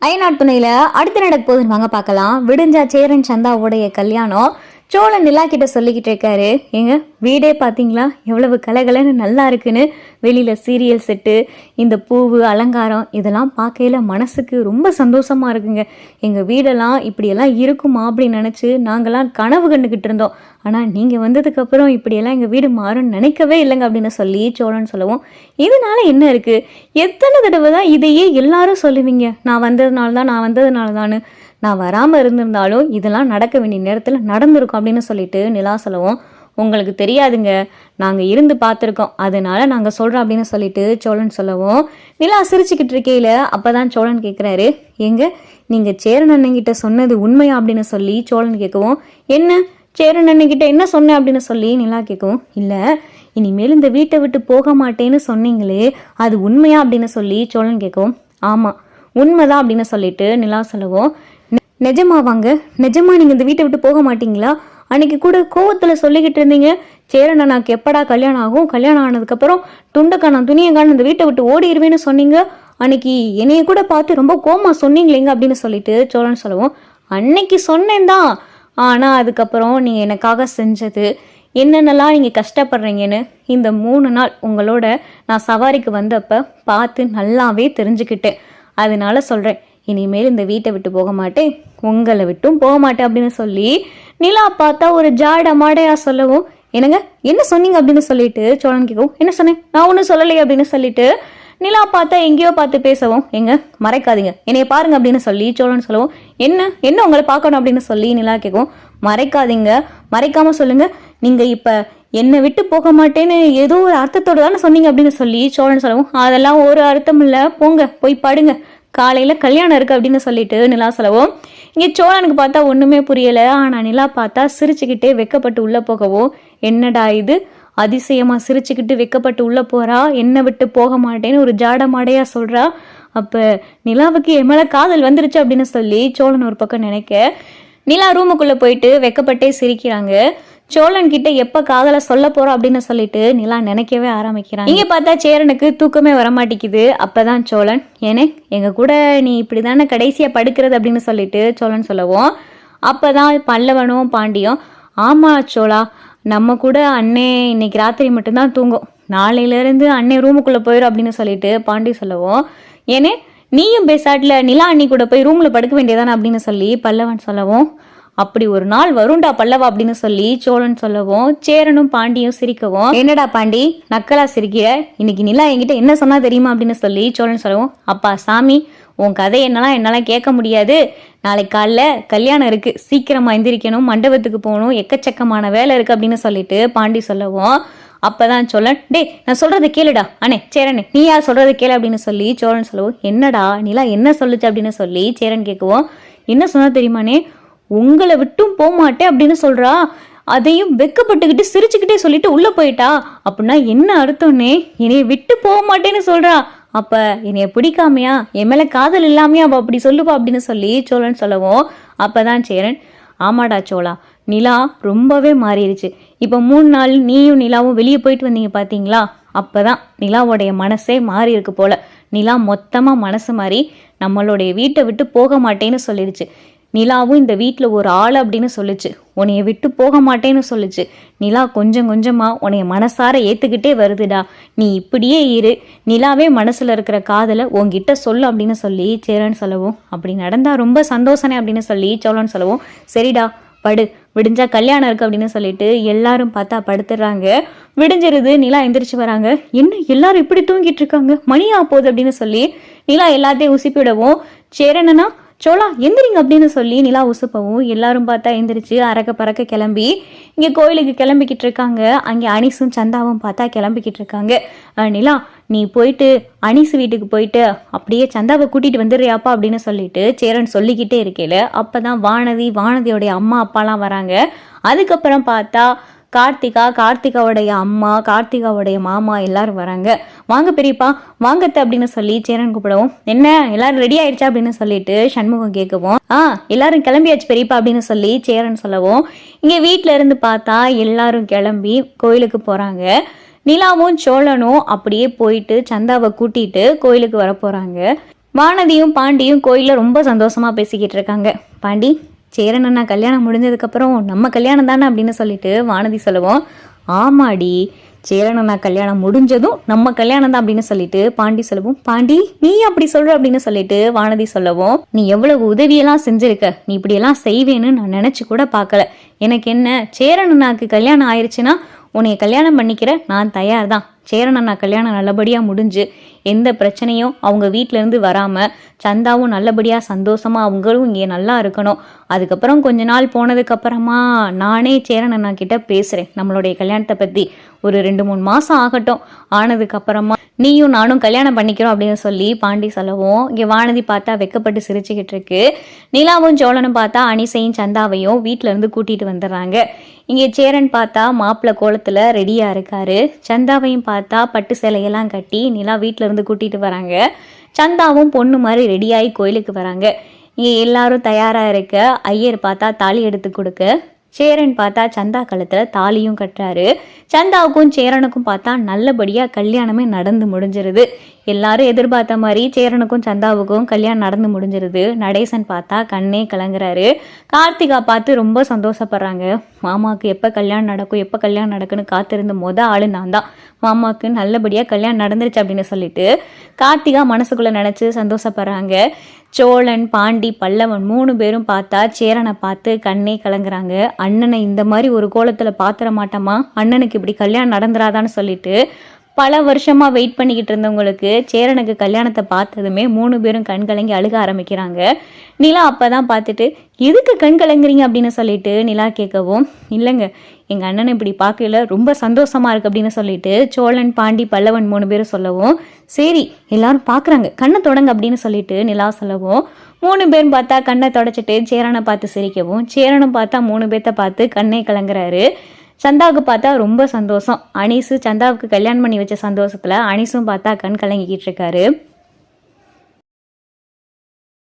அயனார் துணையில அடுத்து நடக்க போகுதுன்னு வாங்க பார்க்கலாம். விடிஞ்சா சேரன் சந்தாவுடைய கல்யாணம். சோழன் நிலா கிட்ட சொல்லிக்கிட்டு இருக்காரு, எங்க வீடே பார்த்தீங்களா எவ்வளவு கலகலன்னு நல்லா இருக்குன்னு. வெளியில சீரியல் செட்டு, இந்த பூவு அலங்காரம் இதெல்லாம் பார்க்கையில மனசுக்கு ரொம்ப சந்தோஷமா இருக்குங்க. எங்க வீடெல்லாம் இப்படியெல்லாம் இருக்குமா அப்படின்னு நினைச்சு நாங்கெல்லாம் கனவு கண்டுகிட்டு இருந்தோம். ஆனா நீங்க வந்ததுக்கு அப்புறம் இப்படியெல்லாம் எங்க வீடு மாறும்னு நினைக்கவே இல்லைங்க அப்படின்னு சொல்லி சோழன் சொல்லவும், இதனால என்ன இருக்கு, எத்தனை தடவை தான் இதையே எல்லாரும் சொல்லுவீங்க, நான் வந்ததுனால தான்னு. நான் வராமல் இருந்திருந்தாலும் இதெல்லாம் நடக்க வேண்டிய நேரத்தில் நடந்திருக்கும் அப்படின்னு சொல்லிட்டு நிலா சொல்லவும், உங்களுக்கு தெரியாதுங்க, நாங்கள் இருந்து பார்த்துருக்கோம், அதனால நாங்கள் சொல்கிறோம் அப்படின்னு சொல்லிட்டு சோழன் சொல்லவும், நிலா சிரிச்சுக்கிட்டு இருக்கையில் அப்போ தான் சோழன் கேட்குறாரு, எங்க நீங்கள் சேரன் அண்ணங்கிட்ட சொன்னது உண்மையா அப்படின்னு சொல்லி சோழன் கேட்கவும், என்ன சேரன் அண்ணங்கிட்ட என்ன சொன்னேன் அப்படின்னு சொல்லி நிலா கேட்கவும், இல்லை இனிமேல் இந்த வீட்டை விட்டு போக மாட்டேன்னு சொன்னீங்களே அது உண்மையா அப்படின்னு சொல்லி சோழன் கேட்கவும், ஆமாம் உண்மைதான் அப்படின்னு சொல்லிட்டு நிலா சொல்லவும், நிஜமாவாங்க, நிஜமா நீங்கள் இந்த வீட்டை விட்டு போக மாட்டீங்களா? அன்னைக்கு கூட கோவத்தில் சொல்லிக்கிட்டு இருந்தீங்க, சேரன் அண்ணாக்கு எப்படா கல்யாணம் ஆகும், கல்யாணம் ஆனதுக்கப்புறம் துண்டக்கான துணியங்கான இந்த வீட்டை விட்டு ஓடிடுவேன்னு சொன்னீங்க, அன்னைக்கு என்னைய கூட பார்த்து ரொம்ப கோமா சொன்னீங்களேங்க அப்படின்னு சொல்லிட்டு சோழன் சொல்லவும், அன்னைக்கு சொன்னேன் தான், ஆனால் அதுக்கப்புறம் நீங்கள் எனக்காக செஞ்சது என்னென்னலாம் நீங்கள் கஷ்டப்படுறீங்கன்னு இந்த 3 நாள் உங்களோட நான் சவாரிக்கு வந்தப்போ பார்த்து நல்லாவே தெரிஞ்சுக்கிட்டேன். அதனால சொல்கிறேன், இனிமேல் இந்த வீட்டை விட்டு போக மாட்டேன், உங்களை விட்டும் போக மாட்டேன் அப்படின்னு சொல்லி நிலா பார்த்தா ஒரு ஜாட மாடையா சொல்லவும், என்னங்க என்ன சொன்னீங்க அப்படின்னு சொல்லிட்டு சோழன் கேட்கவும், என்ன சொன்னேன், நான் ஒன்றும் சொல்லலையே அப்படின்னு சொல்லிட்டு நிலா பார்த்தா எங்கேயோ பார்த்து பேசவும், எங்க மறைக்காதீங்க என்னைய பாருங்க அப்படின்னு சொல்லி சோழன் சொல்லவும், என்ன உங்களை பார்க்கணும் அப்படின்னு சொல்லி நிலா கேட்கவும், மறைக்காதீங்க, மறைக்காம சொல்லுங்க, நீங்க இப்ப என்னை விட்டு போக மாட்டேன்னு ஏதோ ஒரு அர்த்தத்தோடு தானே சொன்னீங்க அப்படின்னு சொல்லி சோழன் சொல்லவும், அதெல்லாம் ஒரு அர்த்தம் இல்லை, போங்க போய் படுங்க, காலையில கல்யாணம் இருக்கு அப்படின்னு சொல்லிட்டு நிலா சொல்லவும், இங்கே சோழனுக்கு பார்த்தா ஒண்ணுமே புரியல. ஆனா நிலா பார்த்தா சிரிச்சுக்கிட்டே வெக்கப்பட்டு உள்ள போகவும், என்னடா இது அதிசயமா சிரிச்சுக்கிட்டு வெக்கப்பட்டு உள்ள போறா, என்னை விட்டு போக மாட்டேன்னு ஒரு ஜாட மாடையா சொல்றா, அப்ப நிலாவுக்கு என் மேல காதல் வந்துருச்சு அப்படின்னு சொல்லி சோழன் ஒரு பக்கம் நினைக்க, நிலா ரூமுக்குள்ள போயிட்டு வெக்கப்பட்டே சிரிக்கிறாங்க. சோழன் கிட்ட எப்ப காதலை சொல்ல போறோம் அப்படின்னு சொல்லிட்டு நிலா நினைக்கவே ஆரம்பிக்கிறாங்க. இங்க பார்த்தா சேரனுக்கு தூக்கமே வரமாட்டேங்குது. அப்பதான் சோழன், ஏனே எங்க கூட நீ இப்படிதானே கடைசியா படுக்கிறது அப்படின்னு சொல்லிட்டு சோழன் சொல்லவும், அப்பதான் பல்லவனும் பாண்டியும், ஆமா சோழா, நம்ம கூட அண்ணே இன்னைக்கு ராத்திரி மட்டும்தான் தூங்கும், நாளையில இருந்து அண்ணே ரூமுக்குள்ள போயிடும் அப்படின்னு சொல்லிட்டு பாண்டி சொல்லவும், ஏனே நீயும் பேசாட்ல நிலா அண்ணி கூட போய் ரூம்ல படுக்க வேண்டியதானே அப்படின்னு சொல்லி பல்லவன் சொல்லவும், அப்படி ஒரு நாள் வருண்டா பல்லவா அப்படின்னு சொல்லி சோழன் சொல்லவும், சேரனும் பாண்டியும் சிரிக்கவும், என்னடா பாண்டி நக்கலா சிரிக்கிற, இன்னைக்கு நிலா என்கிட்ட என்ன சொன்னா தெரியுமா அப்படின்னு சொல்லி சோழன் சொல்லவும், அப்பா சாமி உன் கதை என்னால கேட்க முடியாது, நாளைக்கு காலைல கல்யாணம் இருக்கு, சீக்கிரமா எந்திரிக்கணும், மண்டபத்துக்கு போகணும், எக்கச்சக்கமான வேலை இருக்கு அப்படின்னு சொல்லிட்டு பாண்டி சொல்லவும், அப்பதான் சோழன், டே நான் சொல்றதை கேளுடா அண்ணே சேரனே, நீ யார் சொல்றதை கேளு அப்படின்னு சொல்லி சோழன் சொல்லவும், என்னடா நிலா என்ன சொல்லுச்சு அப்படின்னு சொல்லி சேரன் கேட்கவும், என்ன சொன்னா தெரியுமானே, உங்களை விட்டும் போக மாட்டேன் அப்படின்னு சொல்றா, அதையும் வெக்கப்பட்டுக்கிட்டு சிரிச்சுக்கிட்டே சொல்லிட்டு உள்ள போயிட்டா, அப்படின்னா என்ன அர்த்தம்னே, என்னைய விட்டு போக மாட்டேன்னு சொல்றா, அப்ப என்னைய பிடிக்காமையா, என் மேல காதல் இல்லாமையா அவ அப்படி சொல்லுவா அப்படின்னு சொல்லி சோழன் சொல்லவும், அப்பதான் சேரன், ஆமாடா சோழா, நிலா ரொம்பவே மாறிடுச்சு, இப்ப 3 நாள் நீயும் நிலாவும் வெளியே போயிட்டு வந்தீங்க பாத்தீங்களா, அப்பதான் நிலாவோடைய மனசே மாறி இருக்கு போல, நிலா மொத்தமா மனசு மாறி நம்மளுடைய வீட்டை விட்டு போக மாட்டேன்னு சொல்லிடுச்சு, நிலாவும் இந்த வீட்டில் ஒரு ஆள் அப்படின்னு சொல்லிச்சு, உன்னைய விட்டு போக மாட்டேன்னு சொல்லிச்சு, நிலா கொஞ்சம் கொஞ்சமா உன்னைய மனசார ஏத்துக்கிட்டே வருதுடா, நீ இப்படியே இரு, நிலாவே மனசுல இருக்கிற காதலை உன்கிட்ட சொல்லு அப்படின்னு சொல்லி சேரன் சொல்லவும், அப்படி நடந்தா ரொம்ப சந்தோஷனே அப்படின்னு சொல்லி சோழன் சொல்லவும், சரிடா படு, விடிஞ்சா கல்யாணம் இருக்கு அப்படின்னு சொல்லிட்டு எல்லாரும் பார்த்தா படுத்துடுறாங்க. விடிஞ்சிருது, நிலா எந்திரிச்சு வராங்க, என்ன எல்லாரும் இப்படி தூங்கிட்டு இருக்காங்க, மணியா போகுது அப்படின்னு சொல்லி நிலா எல்லாத்தையும் உசுப்பிடவும், சேரனா சோழா எந்திரிங்க அப்படின்னு சொல்லி நிலா உசுப்பவும், எல்லாரும் பார்த்தா எந்திரிச்சு அரக்க பறக்க கிளம்பி இங்கே கோயிலுக்கு கிளம்பிக்கிட்டு இருக்காங்க. அங்கே அனிசும் சந்தாவும் பார்த்தா கிளம்பிக்கிட்டு இருக்காங்க. நிலா நீ போயிட்டு அனிசு வீட்டுக்கு போயிட்டு அப்படியே சந்தாவை கூட்டிட்டு வந்துடுறியாப்பா அப்படின்னு சொல்லிட்டு சேரன் சொல்லிக்கிட்டே இருக்கேல, அப்பதான் வானதியோடைய அம்மா அப்பாலாம் வராங்க. அதுக்கப்புறம் பார்த்தா கார்த்திகாவுடைய அம்மா, கார்த்திகாவுடைய மாமா எல்லாரும் வராங்க. வாங்க பெரியப்பா வாங்கத்த அப்படின்னு சொல்லி சேரன் கூப்பிடவும், என்ன எல்லாரும் ரெடி ஆயிடுச்சா அப்படின்னு சொல்லிட்டு சண்முகம் கேட்கவும், எல்லாரும் கிளம்பியாச்சு பெரியப்பா அப்படின்னு சொல்லி சேரன் சொல்லவும், இங்க வீட்டுல இருந்து பார்த்தா எல்லாரும் கிளம்பி கோயிலுக்கு போறாங்க. நிலாவும் சோழனும் அப்படியே போயிட்டு சந்தாவை கூட்டிட்டு கோயிலுக்கு வர போறாங்க. வானதியும் பாண்டியும் கோயிலில் ரொம்ப சந்தோஷமா பேசிக்கிட்டு இருக்காங்க. பாண்டி, சேரன் அண்ணா கல்யாணம் முடிஞ்சதுக்கப்புறம் நம்ம கல்யாணம் தானே அப்படின்னு சொல்லிட்டு வானதி சொல்லுவோம். ஆமாடி, சேரன் அண்ணா கல்யாணம் முடிஞ்சதும் நம்ம கல்யாணம் தான் அப்படின்னு சொல்லிட்டு பாண்டி சொல்லவும், பாண்டி நீ அப்படி சொல்ற அப்படின்னு சொல்லிட்டு வானதி சொல்லவும், நீ எவ்வளவு உதவியெல்லாம் செஞ்சிருக்க, நீ இப்படியெல்லாம் செய்வேன்னு நான் நினைச்சு கூட பார்க்கல. எனக்கு என்ன, சேரன் அண்ணாக்கு கல்யாணம் ஆயிடுச்சுன்னா உன்னைய கல்யாணம் பண்ணிக்கிற நான் தயார் தான். சேரன் அண்ணா கல்யாணம் நல்லபடியாக முடிஞ்சு எந்த பிரச்சனையும் அவங்க வீட்டிலேருந்து வராமல் சந்தாவும் நல்லபடியாக சந்தோஷமாக அவங்களும் இங்கே நல்லா இருக்கணும். அதுக்கப்புறம் கொஞ்ச நாள் போனதுக்கப்புறமா நானே சேரன் அண்ணா கிட்ட பேசுகிறேன் நம்மளுடைய கல்யாணத்தை பற்றி. ஒரு 2-3 மாதம் ஆகட்டும், ஆனதுக்கப்புறமா நீயும் நானும் கல்யாணம் பண்ணிக்கிறோம் அப்படின்னு சொல்லி பாண்டி சொல்லவும், இங்கே வானதி பார்த்தா வெக்கப்பட்டு சிரிச்சுக்கிட்டு இருக்கு. நிலாவும் சோழனும் பார்த்தா அனிசையும் சந்தாவையும் வீட்டிலேருந்து கூட்டிகிட்டு வந்துடுறாங்க. இங்கே சேரன் பார்த்தா மாப்பிள்ளை கோலத்தில் ரெடியாக இருக்காரு. சந்தாவையும் பார்த்தா பட்டு சேலையெல்லாம் கட்டி நிலா வீட்டில் இருந்து கூட்டிகிட்டு வராங்க. சந்தாவும் பொண்ணு மாதிரி ரெடியாகி கோயிலுக்கு வராங்க. இங்கே எல்லாரும் தயாராக இருக்க ஐயர் பார்த்தா தாலி எடுத்து கொடுக்க, சேரன் பார்த்தா சந்தா கழுத்தில் தாலியும் கட்டுறாரு. சந்தாவுக்கும் சேரனுக்கும் பார்த்தா நல்லபடியாக கல்யாணமே நடந்து முடிஞ்சிருது. எல்லாரும் எதிர்பார்த்த மாதிரி சேரனுக்கும் சந்தாவுக்கும் கல்யாணம் நடந்து முடிஞ்சிருது. நடேசன் பார்த்தா கண்ணே கலங்குறாரு. கார்த்திகா பார்த்து ரொம்ப சந்தோஷப்படுறாங்க. மாமாவுக்கு எப்போ கல்யாணம் நடக்கும், எப்போ கல்யாணம் நடக்குன்னு காத்திருந்த ஆளு நான் தான். மாமாவுக்கு நல்லபடியாக கல்யாணம் நடந்துருச்சு அப்படின்னு சொல்லிட்டு கார்த்திகா மனசுக்குள்ளே நினச்சி சந்தோஷப்படுறாங்க. சோழன், பாண்டி, பல்லவன் 3 பேரும் பார்த்தா சேரனை பார்த்து கண்ணே கலங்குறாங்க. அண்ணனை இந்த மாதிரி ஒரு கோலத்தில் பார்த்துட மாட்டோமா, அண்ணனுக்கு இப்படி கல்யாணம் நடந்துராதான்னு சொல்லிட்டு பல வருஷமா வெயிட் பண்ணிக்கிட்டு இருந்தவங்களுக்கு சேரனுக்கு கல்யாணத்தை பார்த்ததுமே 3 பேரும் கண் கலங்கி அழுக ஆரம்பிக்கிறாங்க. நிலா அப்பதான் பார்த்துட்டு, எதுக்கு கண் கலங்குறீங்க அப்படின்னு சொல்லிட்டு நிலா கேட்கவும், இல்லைங்க எங்க அண்ணனை இப்படி பார்க்கல ரொம்ப சந்தோஷமா இருக்கு அப்படின்னு சொல்லிட்டு சோழன், பாண்டி, பல்லவன் 3 பேரும் சொல்லவும், சரி எல்லாரும் பார்க்குறாங்க கண்ணை தொடங்க அப்படின்னு சொல்லிட்டு நிலா சொல்லவும், 3 பேரும் பார்த்தா கண்ணை தொடச்சிட்டு சேரனை பார்த்து சிரிக்கவும், சேரனும் பார்த்தா 3 பேர்த்த பார்த்து கண்ணே கலங்குறாரு. சந்தாவுக்கு பார்த்தா ரொம்ப சந்தோஷம். அனீஸு சந்தாவுக்கு கல்யாணம் பண்ணி வச்ச சந்தோஷத்துல அனீஸும் பார்த்தா கண் கலங்கிக்கிட்டு இருக்காரு.